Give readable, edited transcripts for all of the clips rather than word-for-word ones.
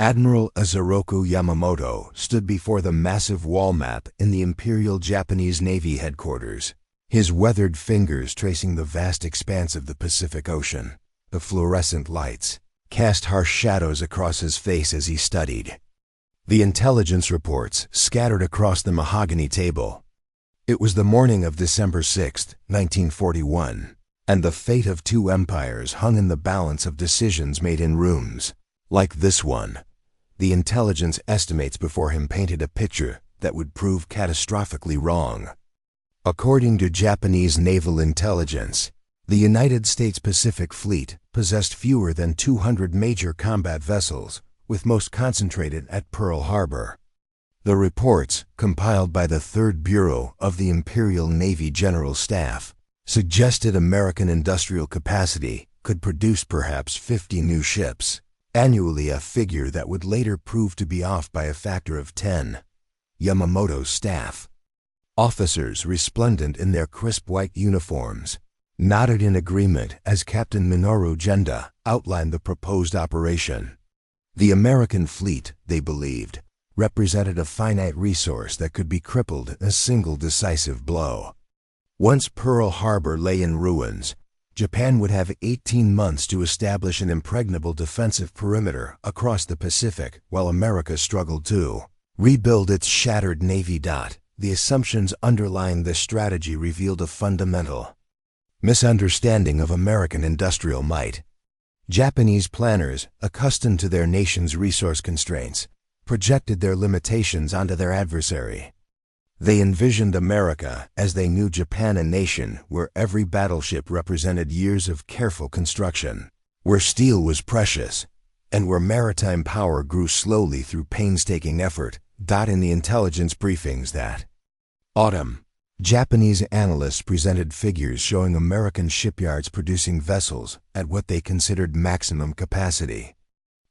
Admiral Isoroku Yamamoto stood before the massive wall map in the Imperial Japanese Navy headquarters, his weathered fingers tracing the vast expanse of the Pacific Ocean. The fluorescent lights cast harsh shadows across his face as he studied. The intelligence reports scattered across the mahogany table. It was the morning of December 6, 1941, and the fate of two empires hung in the balance of decisions made in rooms like this one. The intelligence estimates before him painted a picture that would prove catastrophically wrong. According to Japanese naval intelligence, the United States Pacific Fleet possessed fewer than 200 major combat vessels, with most concentrated at Pearl Harbor. The reports, compiled by the 3rd Bureau of the Imperial Navy General Staff, suggested American industrial capacity could produce perhaps 50 new ships annually, a figure that would later prove to be off by a factor of 10. Yamamoto's staff, officers resplendent in their crisp white uniforms, nodded in agreement as Captain Minoru Genda outlined the proposed operation. The American fleet, they believed, represented a finite resource that could be crippled in a single decisive blow. Once Pearl Harbor lay in ruins, Japan would have 18 months to establish an impregnable defensive perimeter across the Pacific while America struggled to rebuild its shattered navy. The assumptions underlying this strategy revealed a fundamental misunderstanding of American industrial might. Japanese planners, accustomed to their nation's resource constraints, projected their limitations onto their adversary. They envisioned America as they knew Japan, a nation where every battleship represented years of careful construction, where steel was precious, and where maritime power grew slowly through painstaking effort. In the intelligence briefings that autumn, Japanese analysts presented figures showing American shipyards producing vessels at what they considered maximum capacity.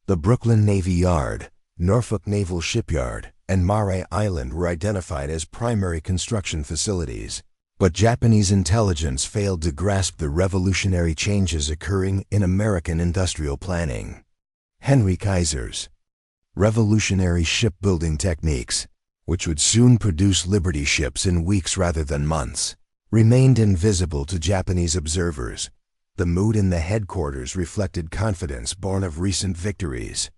The Brooklyn Navy Yard, Norfolk Naval Shipyard, and Mare Island were identified as primary construction facilities, but Japanese intelligence failed to grasp the revolutionary changes occurring in American industrial planning. Henry Kaiser's revolutionary shipbuilding techniques, which would soon produce Liberty ships in weeks rather than months, remained invisible to Japanese observers. The mood in the headquarters reflected confidence born of recent victories.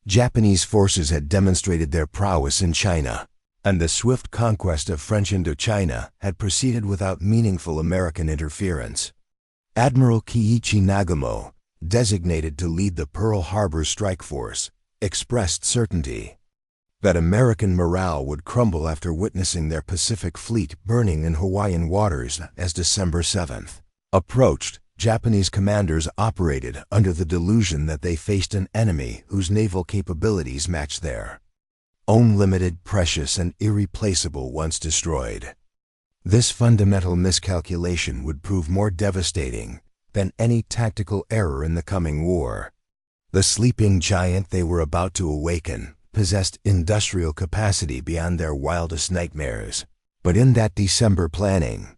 Japanese forces had demonstrated their prowess in China, and the swift conquest of French Indochina had proceeded without meaningful American interference. Admiral Kiichi Nagamo, designated to lead the Pearl Harbor strike force, expressed certainty that American morale would crumble after witnessing their Pacific Fleet burning in Hawaiian waters. As December 7th approached, Japanese commanders operated under the delusion that they faced an enemy whose naval capabilities matched their own, limited, precious, and irreplaceable once destroyed. This fundamental miscalculation would prove more devastating than any tactical error in the coming war. The sleeping giant they were about to awaken possessed industrial capacity beyond their wildest nightmares. But in that December planning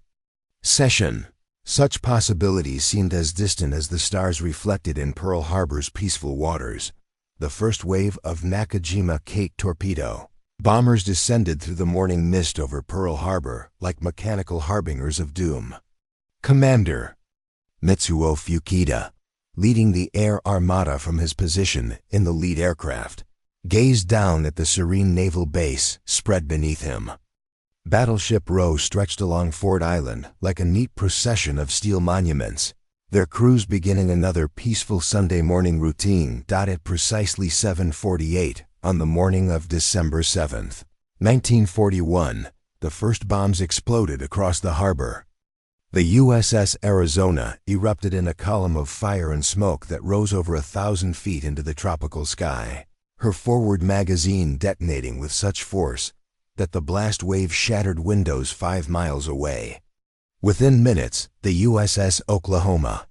session, such possibilities seemed as distant as the stars reflected in Pearl Harbor's peaceful waters. The first wave of Nakajima Kate torpedo bombers descended through the morning mist over Pearl Harbor like mechanical harbingers of doom. Commander Mitsuo Fukuda, leading the air armada from his position in the lead aircraft, gazed down at the serene naval base spread beneath him. Battleship Row stretched along Ford Island like a neat procession of steel monuments, their crews beginning another peaceful Sunday morning routine. At precisely 7:48 on the morning of December 7th, 1941, the first bombs exploded across the harbor. The USS Arizona erupted in a column of fire and smoke that rose over 1,000 feet into the tropical sky, her forward magazine detonating with such force that the blast wave shattered windows 5 miles away. Within minutes, the USS Oklahoma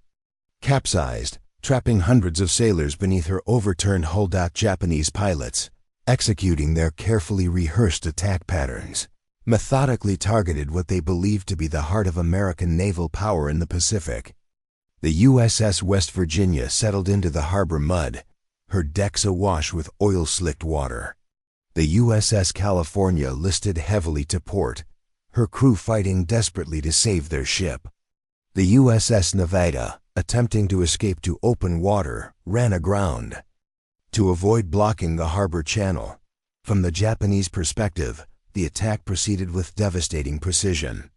capsized, trapping hundreds of sailors beneath her overturned hull. Japanese pilots, executing their carefully rehearsed attack patterns, methodically targeted what they believed to be the heart of American naval power in the Pacific. The USS West Virginia settled into the harbor mud, her decks awash with oil-slicked water. The USS California listed heavily to port, her crew fighting desperately to save their ship. The USS Nevada, attempting to escape to open water, ran aground. To avoid blocking the harbor channel, from the Japanese perspective, the attack proceeded with devastating precision.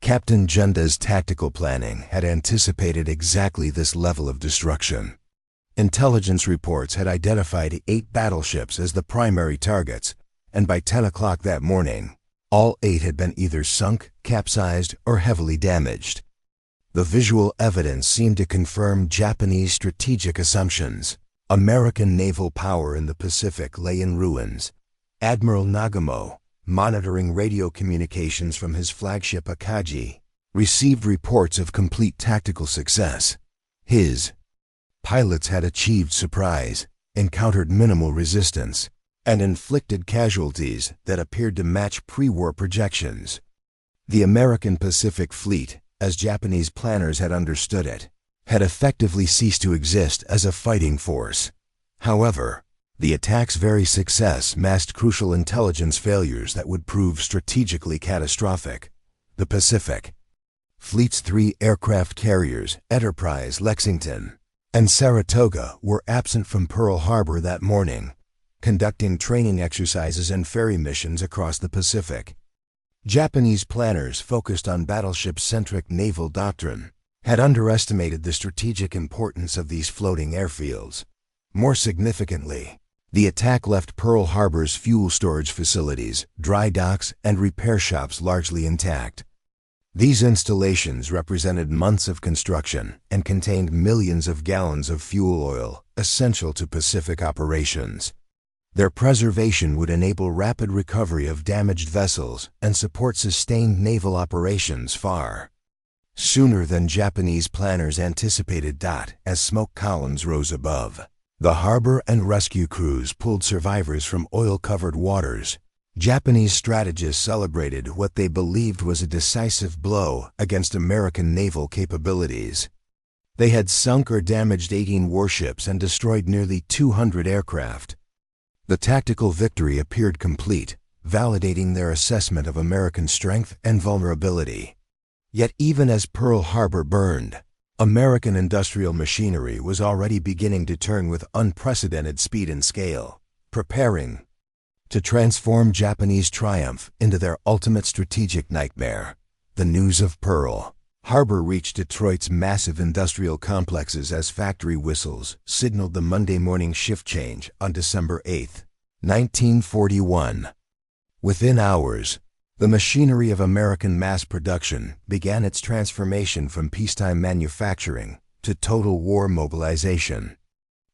Captain Junda's tactical planning had anticipated exactly this level of destruction. Intelligence reports had identified 8 battleships as the primary targets, and by 10 o'clock that morning, all 8 had been either sunk, capsized, or heavily damaged. The visual evidence seemed to confirm Japanese strategic assumptions. American naval power in the Pacific lay in ruins. Admiral Nagamo, monitoring radio communications from his flagship Akagi, received reports of complete tactical success. His pilots had achieved surprise, encountered minimal resistance, and inflicted casualties that appeared to match pre-war projections. The American Pacific Fleet, as Japanese planners had understood it, had effectively ceased to exist as a fighting force. However, the attack's very success masked crucial intelligence failures that would prove strategically catastrophic. The Pacific Fleet's 3 aircraft carriers, Enterprise, Lexington, and Saratoga, were absent from Pearl Harbor that morning, conducting training exercises and ferry missions across the Pacific. Japanese planners focused on battleship-centric naval doctrine had underestimated the strategic importance of these floating airfields. More significantly, the attack left Pearl Harbor's fuel storage facilities, dry docks, and repair shops largely intact. These installations represented months of construction and contained millions of gallons of fuel oil, essential to Pacific operations. Their preservation would enable rapid recovery of damaged vessels and support sustained naval operations far sooner than Japanese planners anticipated. As smoke columns rose above the harbor and rescue crews pulled survivors from oil-covered waters, Japanese strategists celebrated what they believed was a decisive blow against American naval capabilities. They had sunk or damaged 18 warships and destroyed nearly 200 aircraft. The tactical victory appeared complete, validating their assessment of American strength and vulnerability. Yet even as Pearl Harbor burned, American industrial machinery was already beginning to turn with unprecedented speed and scale, preparing to transform Japanese triumph into their ultimate strategic nightmare. The news of Pearl Harbor reached Detroit's massive industrial complexes as factory whistles signaled the Monday morning shift change on December 8, 1941. Within hours, the machinery of American mass production began its transformation from peacetime manufacturing to total war mobilization.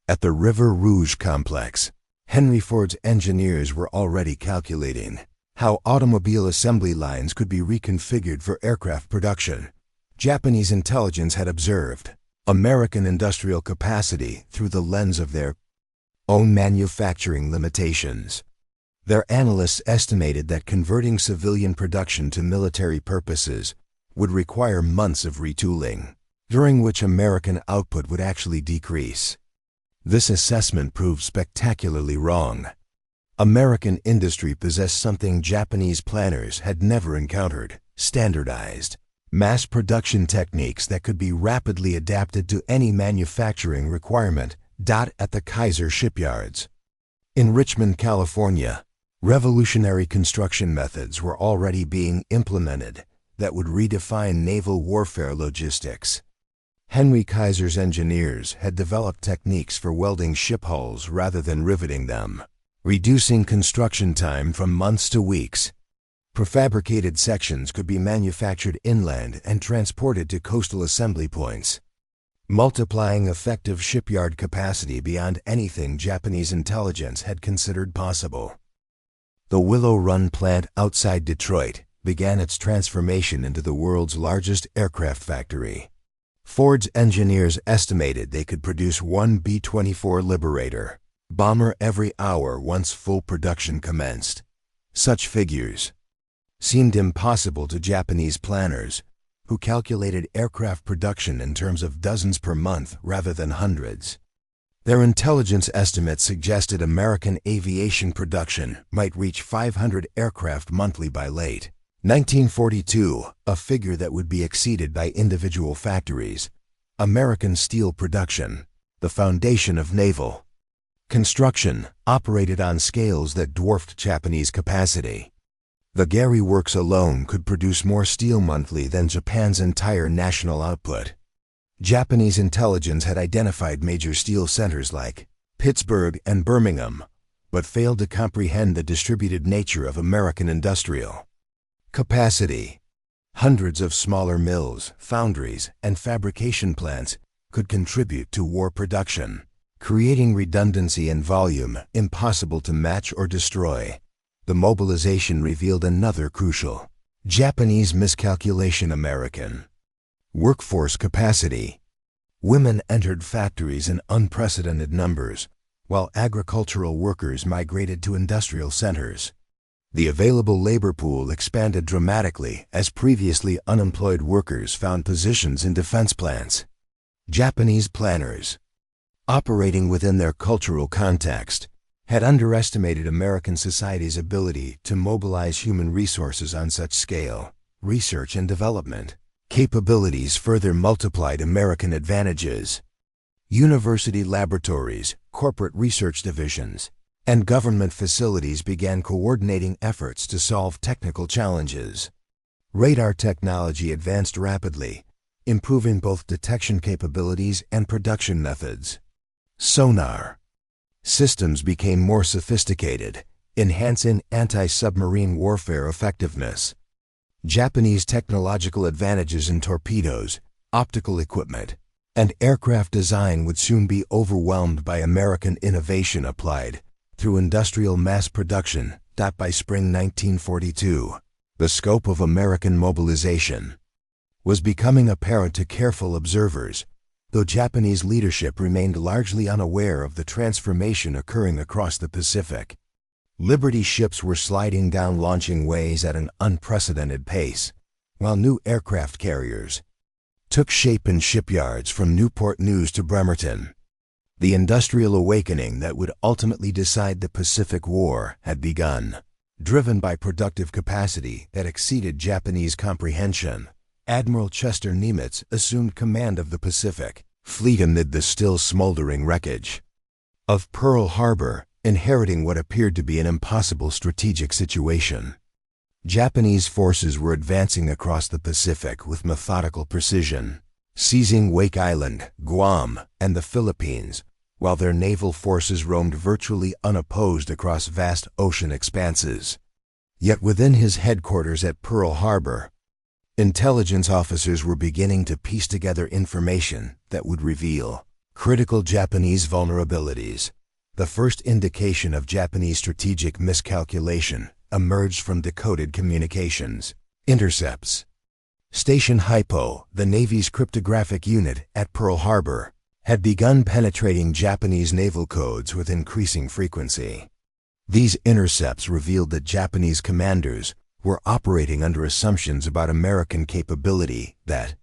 At the River Rouge complex, Henry Ford's engineers were already calculating how automobile assembly lines could be reconfigured for aircraft production. Japanese intelligence had observed American industrial capacity through the lens of their own manufacturing limitations. Their analysts estimated that converting civilian production to military purposes would require months of retooling, during which American output would actually decrease. This assessment proved spectacularly wrong. American industry possessed something Japanese planners had never encountered: standardized mass production techniques that could be rapidly adapted to any manufacturing requirement. At the Kaiser shipyards in Richmond, California, revolutionary construction methods were already being implemented that would redefine naval warfare logistics. Henry Kaiser's engineers had developed techniques for welding ship hulls rather than riveting them, reducing construction time from months to weeks. Prefabricated sections could be manufactured inland and transported to coastal assembly points, multiplying effective shipyard capacity beyond anything Japanese intelligence had considered possible. The Willow Run plant outside Detroit began its transformation into the world's largest aircraft factory. Ford's engineers estimated they could produce one B-24 Liberator bomber every hour once full production commenced. Such figures seemed impossible to Japanese planners, who calculated aircraft production in terms of dozens per month rather than hundreds. Their intelligence estimates suggested American aviation production might reach 500 aircraft monthly by late 1942, a figure that would be exceeded by individual factories. American steel production, the foundation of naval construction, operated on scales that dwarfed Japanese capacity. The Gary Works alone could produce more steel monthly than Japan's entire national output. Japanese intelligence had identified major steel centers like Pittsburgh and Birmingham, but failed to comprehend the distributed nature of American industrial capacity. Hundreds of smaller mills, foundries, and fabrication plants could contribute to war production, creating redundancy and volume impossible to match or destroy. The mobilization revealed another crucial Japanese miscalculation: American workforce capacity. Women entered factories in unprecedented numbers, while agricultural workers migrated to industrial centers. The available labor pool expanded dramatically as previously unemployed workers found positions in defense plants. Japanese planners, operating within their cultural context, had underestimated American society's ability to mobilize human resources on such scale. Research and development capabilities further multiplied American advantages. University laboratories, corporate research divisions, and government facilities began coordinating efforts to solve technical challenges. Radar technology advanced rapidly, improving both detection capabilities and production methods. Sonar systems became more sophisticated, enhancing anti-submarine warfare effectiveness. Japanese technological advantages in torpedoes, optical equipment, and aircraft design would soon be overwhelmed by American innovation applied through industrial mass production. By spring 1942, the scope of American mobilization was becoming apparent to careful observers, though Japanese leadership remained largely unaware of the transformation occurring across the Pacific. Liberty ships were sliding down launching ways at an unprecedented pace, while new aircraft carriers took shape in shipyards from Newport News to Bremerton. The industrial awakening that would ultimately decide the Pacific War had begun. Driven by productive capacity that exceeded Japanese comprehension, Admiral Chester Nimitz assumed command of the Pacific Fleet amid the still smoldering wreckage of Pearl Harbor, inheriting what appeared to be an impossible strategic situation. Japanese forces were advancing across the Pacific with methodical precision, seizing Wake Island, Guam, and the Philippines, while their naval forces roamed virtually unopposed across vast ocean expanses. Yet within his headquarters at Pearl Harbor, intelligence officers were beginning to piece together information that would reveal critical Japanese vulnerabilities. The first indication of Japanese strategic miscalculation emerged from decoded communications intercepts. Station Hypo, the Navy's cryptographic unit at Pearl Harbor, had begun penetrating Japanese naval codes with increasing frequency. These intercepts revealed that Japanese commanders were operating under assumptions about American capability that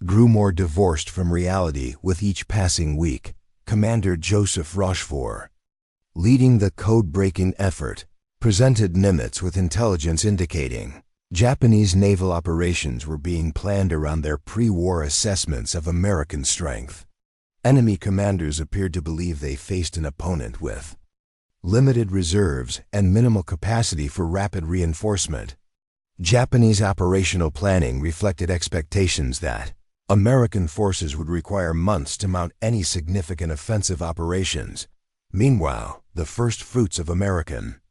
grew more divorced from reality with each passing week. Commander Joseph Rochefort, leading the code-breaking effort, presented Nimitz with intelligence indicating Japanese naval operations were being planned around their pre-war assessments of American strength. Enemy commanders appeared to believe they faced an opponent with limited reserves and minimal capacity for rapid reinforcement. Japanese operational planning reflected expectations that American forces would require months to mount any significant offensive operations. Meanwhile, the first fruits of American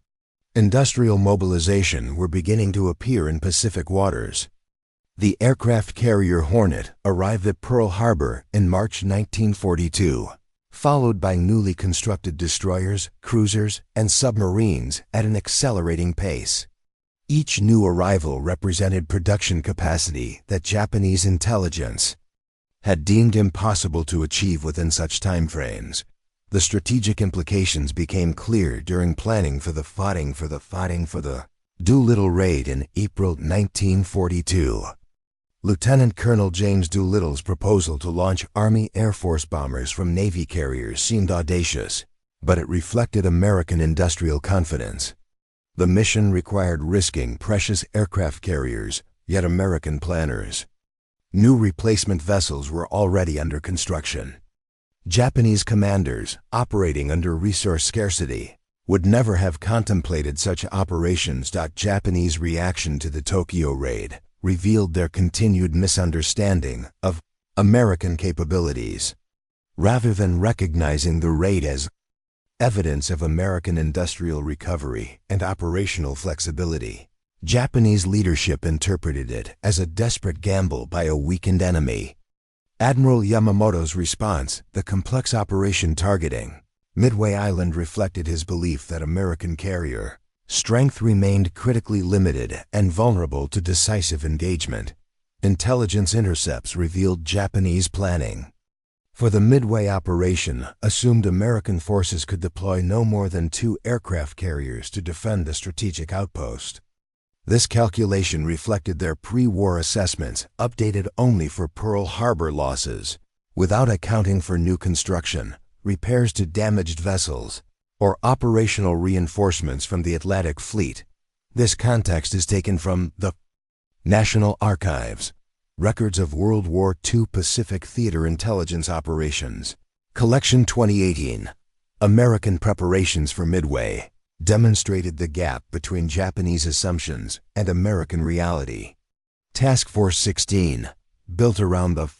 industrial mobilization were beginning to appear in Pacific waters. The aircraft carrier Hornet arrived at Pearl Harbor in March 1942, followed by newly constructed destroyers, cruisers, and submarines at an accelerating pace. Each new arrival represented production capacity that Japanese intelligence had deemed impossible to achieve within such timeframes. The strategic implications became clear during planning for the Doolittle raid in April 1942. Lieutenant Colonel James Doolittle's proposal to launch Army Air Force bombers from Navy carriers seemed audacious, but it reflected American industrial confidence. The mission required risking precious aircraft carriers, yet American planners. New replacement vessels were already under construction. Japanese commanders, operating under resource scarcity, would never have contemplated such operations. Japanese reaction to the Tokyo raid revealed their continued misunderstanding of American capabilities. Rather than recognizing the raid as evidence of American industrial recovery and operational flexibility, Japanese leadership interpreted it as a desperate gamble by a weakened enemy. Admiral Yamamoto's response, the complex operation targeting Midway Island, reflected his belief that American carrier strength remained critically limited and vulnerable to decisive engagement. Intelligence intercepts revealed Japanese planning for the Midway operation assumed American forces could deploy no more than 2 aircraft carriers to defend the strategic outpost. This calculation reflected their pre-war assessments, updated only for Pearl Harbor losses, without accounting for new construction, repairs to damaged vessels, or operational reinforcements from the Atlantic Fleet. This context is taken from the National Archives, Records of World War II Pacific Theater Intelligence Operations, Collection 2018. American preparations for Midway demonstrated the gap between Japanese assumptions and American reality. Task Force 16, built around the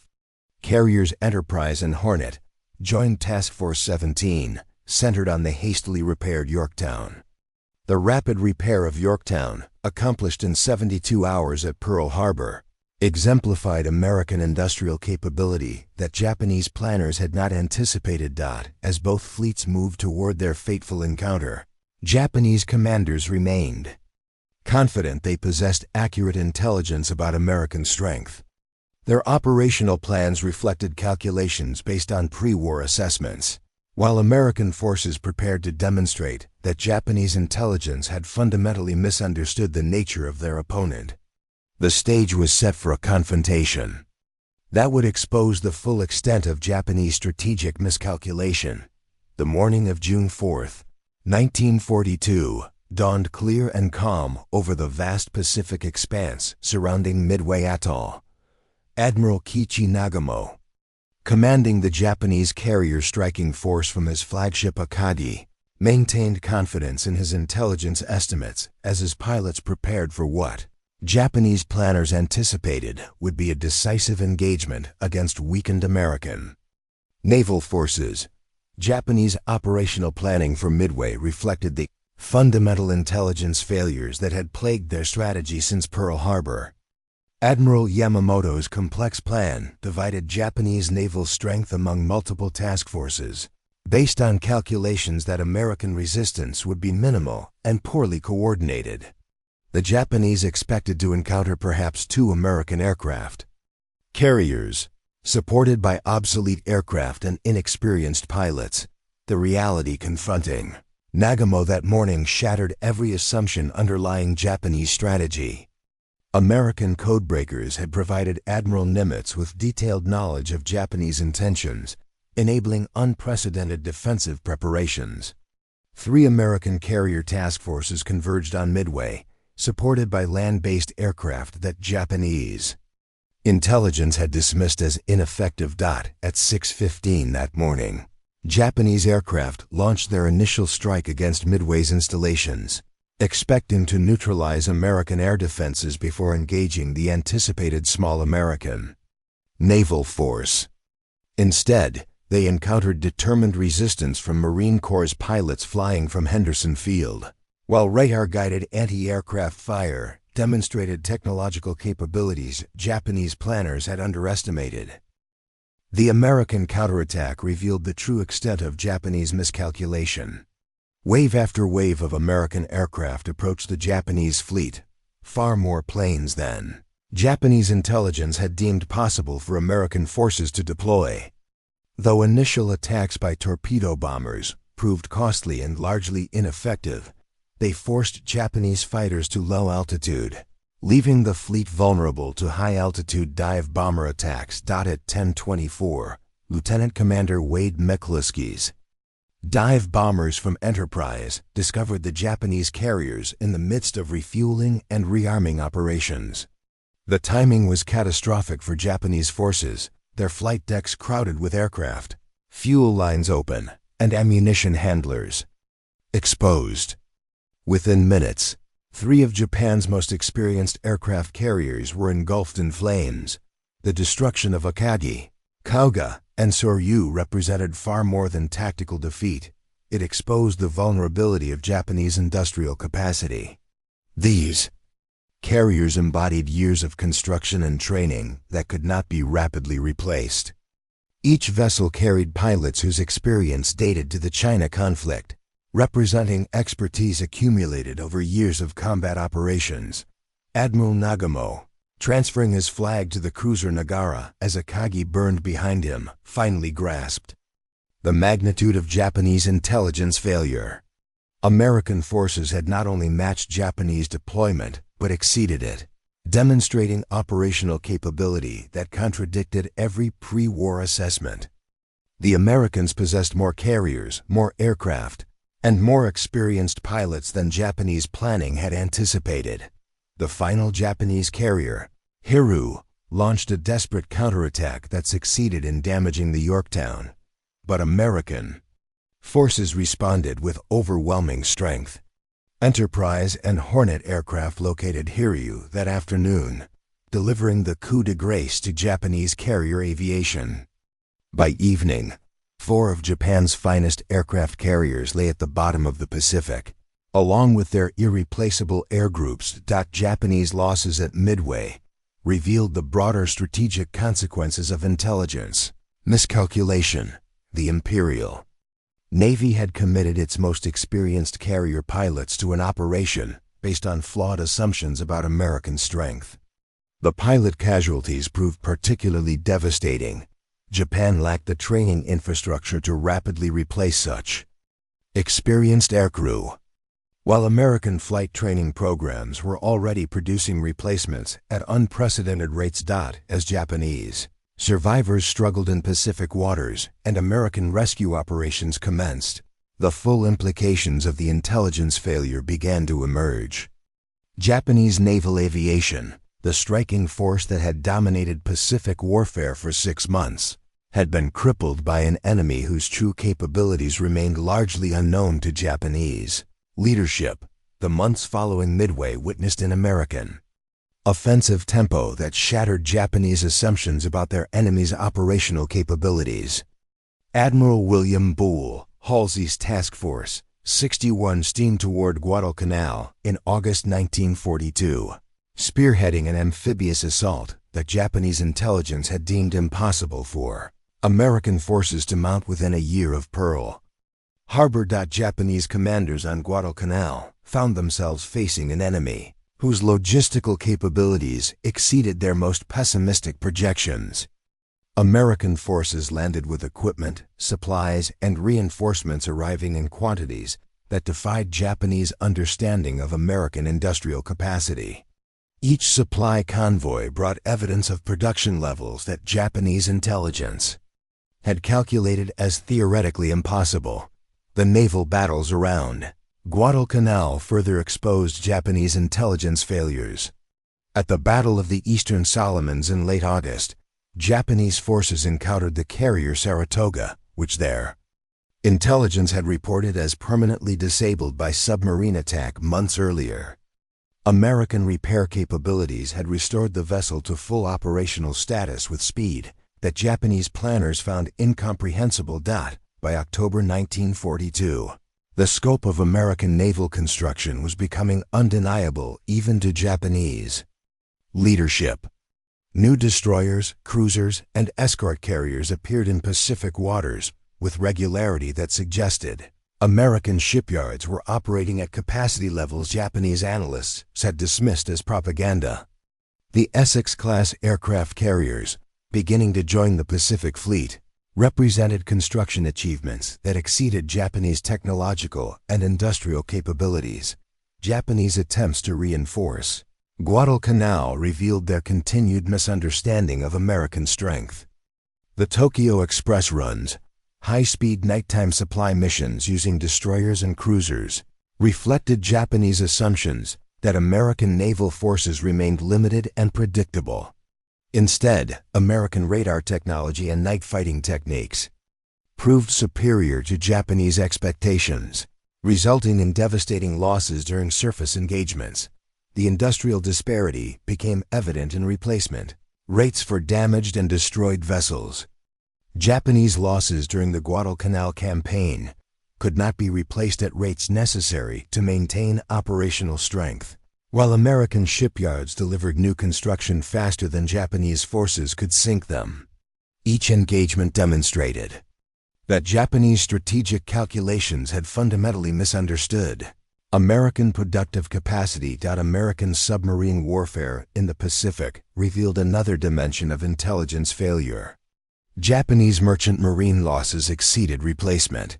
carriers Enterprise and Hornet, joined Task Force 17, centered on the hastily repaired Yorktown. The rapid repair of Yorktown, accomplished in 72 hours at Pearl Harbor, exemplified American industrial capability that Japanese planners had not anticipated. As both fleets moved toward their fateful encounter, Japanese commanders remained confident they possessed accurate intelligence about American strength. Their operational plans reflected calculations based on pre-war assessments, while American forces prepared to demonstrate that Japanese intelligence had fundamentally misunderstood the nature of their opponent. The stage was set for a confrontation that would expose the full extent of Japanese strategic miscalculation. The morning of June 4, 1942, dawned clear and calm over the vast Pacific expanse surrounding Midway Atoll. Admiral Kiichi Nagamo, commanding the Japanese carrier striking force from his flagship Akagi, maintained confidence in his intelligence estimates as his pilots prepared for what Japanese planners anticipated would be a decisive engagement against weakened American naval forces. Japanese operational planning for Midway reflected the fundamental intelligence failures that had plagued their strategy since Pearl Harbor. Admiral Yamamoto's complex plan divided Japanese naval strength among multiple task forces, based on calculations that American resistance would be minimal and poorly coordinated. The Japanese expected to encounter perhaps 2 American aircraft carriers, supported by obsolete aircraft and inexperienced pilots. The reality confronting Nagamo that morning shattered every assumption underlying Japanese strategy. American codebreakers had provided Admiral Nimitz with detailed knowledge of Japanese intentions, enabling unprecedented defensive preparations. 3 American carrier task forces converged on Midway, supported by land-based aircraft that Japanese intelligence had dismissed as ineffective. At 6:15 that morning, Japanese aircraft launched their initial strike against Midway's installations, expecting to neutralize American air defenses before engaging the anticipated small American naval force. Instead, they encountered determined resistance from Marine Corps pilots flying from Henderson Field, while radar-guided anti-aircraft fire demonstrated technological capabilities Japanese planners had underestimated. The American counterattack revealed the true extent of Japanese miscalculation. Wave after wave of American aircraft approached the Japanese fleet, far more planes than Japanese intelligence had deemed possible for American forces to deploy. Though initial attacks by torpedo bombers proved costly and largely ineffective, they forced Japanese fighters to low altitude, leaving the fleet vulnerable to high-altitude dive bomber attacks. At 10:24, Lieutenant Commander Wade McCluskey's dive bombers from Enterprise discovered the Japanese carriers in the midst of refueling and rearming operations. The timing was catastrophic for Japanese forces, their flight decks crowded with aircraft, fuel lines open, and ammunition handlers exposed. Within minutes, 3 of Japan's most experienced aircraft carriers were engulfed in flames. The destruction of Akagi, Kauga, and Soryu represented far more than tactical defeat. It exposed the vulnerability of Japanese industrial capacity. These carriers embodied years of construction and training that could not be rapidly replaced. Each vessel carried pilots whose experience dated to the China conflict, representing expertise accumulated over years of combat operations. Admiral Nagamo, transferring his flag to the cruiser Nagara as Akagi burned behind him, finally grasped the magnitude of Japanese intelligence failure. American forces had not only matched Japanese deployment, but exceeded it, demonstrating operational capability that contradicted every pre-war assessment. The Americans possessed more carriers, more aircraft, and more experienced pilots than Japanese planning had anticipated. The final Japanese carrier, Hiru, launched a desperate counterattack that succeeded in damaging the Yorktown. But American forces responded with overwhelming strength. Enterprise and Hornet aircraft located Hiryu that afternoon, delivering the coup de grace to Japanese carrier aviation. By evening, 4 of Japan's finest aircraft carriers lay at the bottom of the Pacific, along with their irreplaceable air groups. Japanese losses at Midway revealed the broader strategic consequences of intelligence miscalculation. The Imperial Navy had committed its most experienced carrier pilots to an operation based on flawed assumptions about American strength. The pilot casualties proved particularly devastating. Japan lacked the training infrastructure to rapidly replace such experienced aircrew. While American flight training programs were already producing replacements at unprecedented rates. As Japanese survivors struggled in Pacific waters and American rescue operations commenced, the full implications of the intelligence failure began to emerge. Japanese naval aviation, the striking force that had dominated Pacific warfare for 6 months, had been crippled by an enemy whose true capabilities remained largely unknown to Japanese leadership. The months following Midway witnessed an American offensive tempo that shattered Japanese assumptions about their enemy's operational capabilities. Admiral William Boole, Halsey's Task Force 61 steamed toward Guadalcanal in August 1942, spearheading an amphibious assault that Japanese intelligence had deemed impossible for American forces to mount within a year of Pearl Harbor. Japanese commanders on Guadalcanal found themselves facing an enemy whose logistical capabilities exceeded their most pessimistic projections. American forces landed with equipment, supplies, and reinforcements arriving in quantities that defied Japanese understanding of American industrial capacity. Each supply convoy brought evidence of production levels that Japanese intelligence had calculated as theoretically impossible. The naval battles around Guadalcanal further exposed Japanese intelligence failures. At the Battle of the Eastern Solomons in late August, Japanese forces encountered the carrier Saratoga, which their intelligence had reported as permanently disabled by submarine attack months earlier. American repair capabilities had restored the vessel to full operational status with speed that Japanese planners found incomprehensible. By October 1942, the scope of American naval construction was becoming undeniable even to Japanese leadership. New destroyers, cruisers, and escort carriers appeared in Pacific waters with regularity that suggested American shipyards were operating at capacity levels Japanese analysts had dismissed as propaganda. The Essex-class aircraft carriers, beginning to join the Pacific Fleet, represented construction achievements that exceeded Japanese technological and industrial capabilities. Japanese attempts to reinforce Guadalcanal revealed their continued misunderstanding of American strength. The Tokyo Express runs, high-speed nighttime supply missions using destroyers and cruisers, reflected Japanese assumptions that American naval forces remained limited and predictable. Instead, American radar technology and night fighting techniques proved superior to Japanese expectations, resulting in devastating losses during surface engagements. The industrial disparity became evident in replacement rates for damaged and destroyed vessels. Japanese losses during the Guadalcanal campaign could not be replaced at rates necessary to maintain operational strength, while American shipyards delivered new construction faster than Japanese forces could sink them. Each engagement demonstrated that Japanese strategic calculations had fundamentally misunderstood American productive capacity. American submarine warfare in the Pacific revealed another dimension of intelligence failure. Japanese merchant marine losses exceeded replacement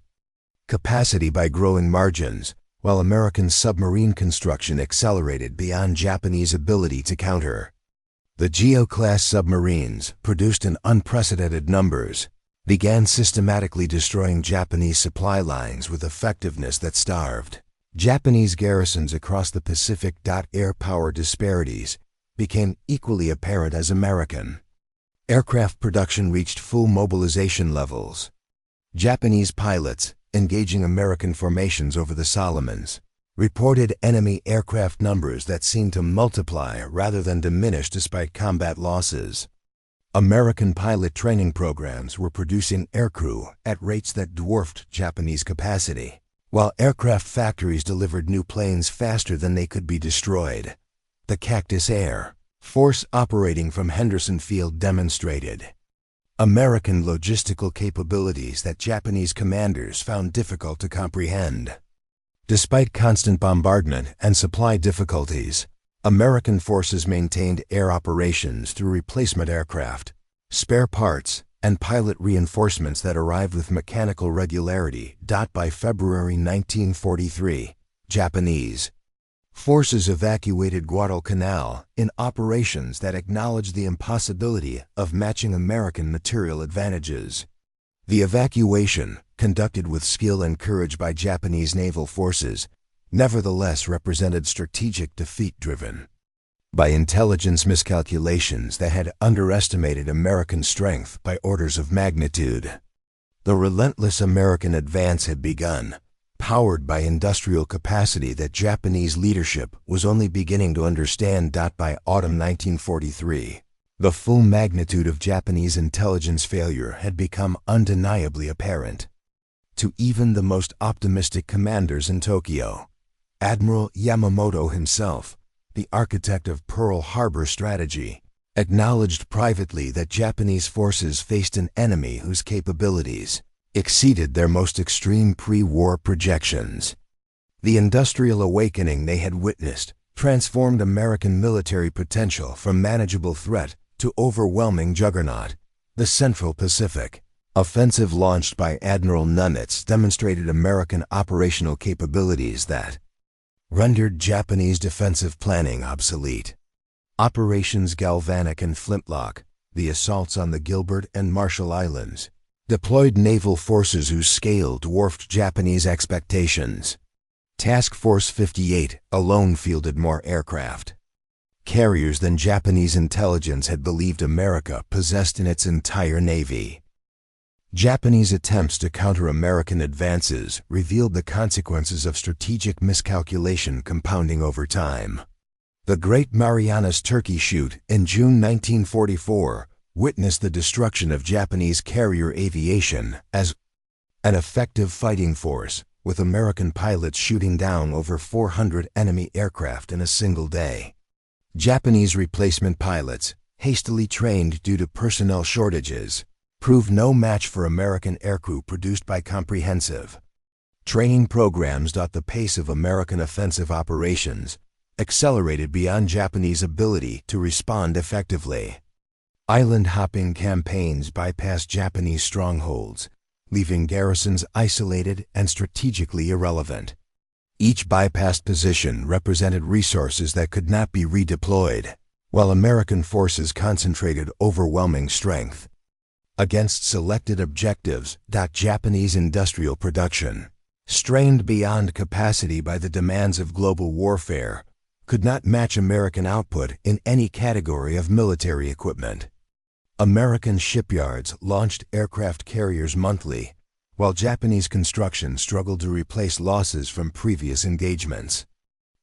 capacity by growing margins, while American submarine construction accelerated beyond Japanese ability to counter. The Geo-class submarines, produced in unprecedented numbers, began systematically destroying Japanese supply lines with effectiveness that starved Japanese garrisons across the Pacific. Air power disparities became equally apparent as American aircraft production reached full mobilization levels. Japanese pilots, engaging American formations over the Solomons, reported enemy aircraft numbers that seemed to multiply rather than diminish despite combat losses. American pilot training programs were producing aircrew at rates that dwarfed Japanese capacity, while aircraft factories delivered new planes faster than they could be destroyed. The Cactus Air Force operating from Henderson Field demonstrated American logistical capabilities that Japanese commanders found difficult to comprehend. Despite constant bombardment and supply difficulties, American forces maintained air operations through replacement aircraft, spare parts, and pilot reinforcements that arrived with mechanical regularity. By February 1943, Japanese forces evacuated Guadalcanal in operations that acknowledged the impossibility of matching American material advantages. The evacuation, conducted with skill and courage by Japanese naval forces, nevertheless represented strategic defeat driven by intelligence miscalculations that had underestimated American strength by orders of magnitude. The relentless American advance had begun, powered by industrial capacity that Japanese leadership was only beginning to understand. By autumn 1943, the full magnitude of Japanese intelligence failure had become undeniably apparent to even the most optimistic commanders in Tokyo. Admiral Yamamoto himself, the architect of Pearl Harbor strategy, acknowledged privately that Japanese forces faced an enemy whose capabilities exceeded their most extreme pre-war projections. The industrial awakening they had witnessed transformed American military potential from manageable threat to overwhelming juggernaut. The Central Pacific offensive launched by Admiral Nunitz demonstrated American operational capabilities that rendered Japanese defensive planning obsolete. Operations Galvanic and Flintlock, the assaults on the Gilbert and Marshall Islands, deployed naval forces whose scale dwarfed Japanese expectations. Task Force 58 alone fielded more aircraft carriers than Japanese intelligence had believed America possessed in its entire navy. Japanese attempts to counter American advances revealed the consequences of strategic miscalculation compounding over time. The Great Marianas Turkey Shoot in June 1944 witnessed the destruction of Japanese carrier aviation as an effective fighting force, with American pilots shooting down over 400 enemy aircraft in a single day. Japanese replacement pilots, hastily trained due to personnel shortages, proved no match for American aircrew produced by comprehensive training programs. The pace of American offensive operations accelerated beyond Japanese ability to respond effectively. Island-hopping campaigns bypassed Japanese strongholds, leaving garrisons isolated and strategically irrelevant. Each bypassed position represented resources that could not be redeployed, while American forces concentrated overwhelming strength against selected objectives. Japanese industrial production, strained beyond capacity by the demands of global warfare, could not match American output in any category of military equipment. American shipyards launched aircraft carriers monthly, while Japanese construction struggled to replace losses from previous engagements.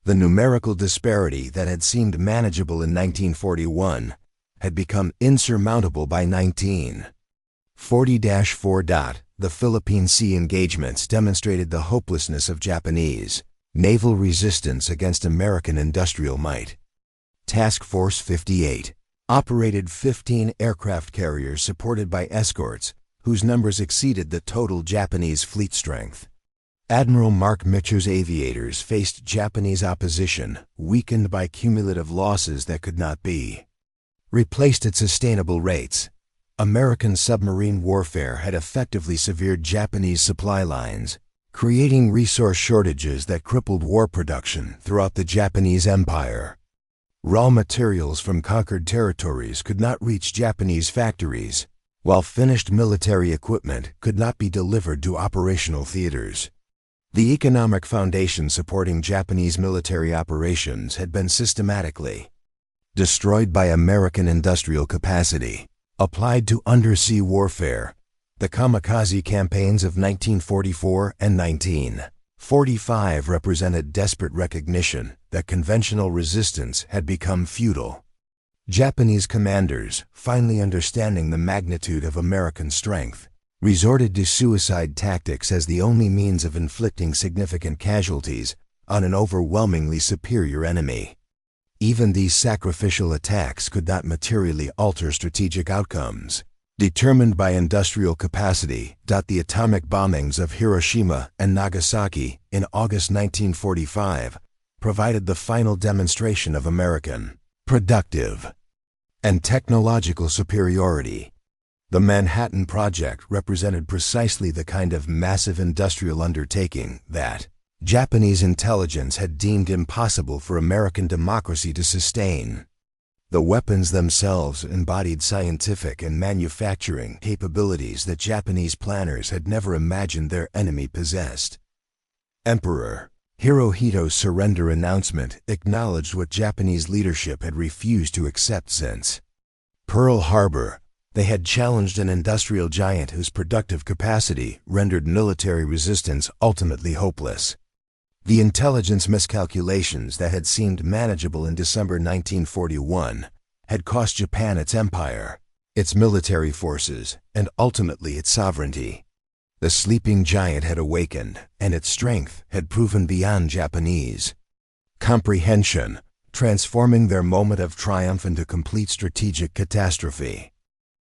The numerical disparity that had seemed manageable in 1941 had become insurmountable by 1940-4. The Philippine Sea engagements demonstrated the hopelessness of Japanese naval resistance against American industrial might. Task Force 58 operated 15 aircraft carriers supported by escorts, whose numbers exceeded the total Japanese fleet strength. Admiral Mark Mitcher's aviators faced Japanese opposition, weakened by cumulative losses that could not be replaced at sustainable rates. American submarine warfare had effectively severed Japanese supply lines, creating resource shortages that crippled war production throughout the Japanese Empire. Raw materials from conquered territories could not reach Japanese factories, while finished military equipment could not be delivered to operational theaters. The economic foundation supporting Japanese military operations had been systematically destroyed by American industrial capacity. Applied to undersea warfare, the kamikaze campaigns of 1944 and 1945 represented desperate recognition that conventional resistance had become futile. Japanese commanders, finally understanding the magnitude of American strength, resorted to suicide tactics as the only means of inflicting significant casualties on an overwhelmingly superior enemy. Even these sacrificial attacks could not materially alter strategic outcomes determined by industrial capacity. The atomic bombings of Hiroshima and Nagasaki in August 1945 provided the final demonstration of American productive and technological superiority. The Manhattan Project represented precisely the kind of massive industrial undertaking that Japanese intelligence had deemed impossible for American democracy to sustain. The weapons themselves embodied scientific and manufacturing capabilities that Japanese planners had never imagined their enemy possessed. Emperor Hirohito's surrender announcement acknowledged what Japanese leadership had refused to accept since Pearl Harbor. They had challenged an industrial giant whose productive capacity rendered military resistance ultimately hopeless. The intelligence miscalculations that had seemed manageable in December 1941 had cost Japan its empire, its military forces, and ultimately its sovereignty. The sleeping giant had awakened, and its strength had proven beyond Japanese comprehension, transforming their moment of triumph into complete strategic catastrophe.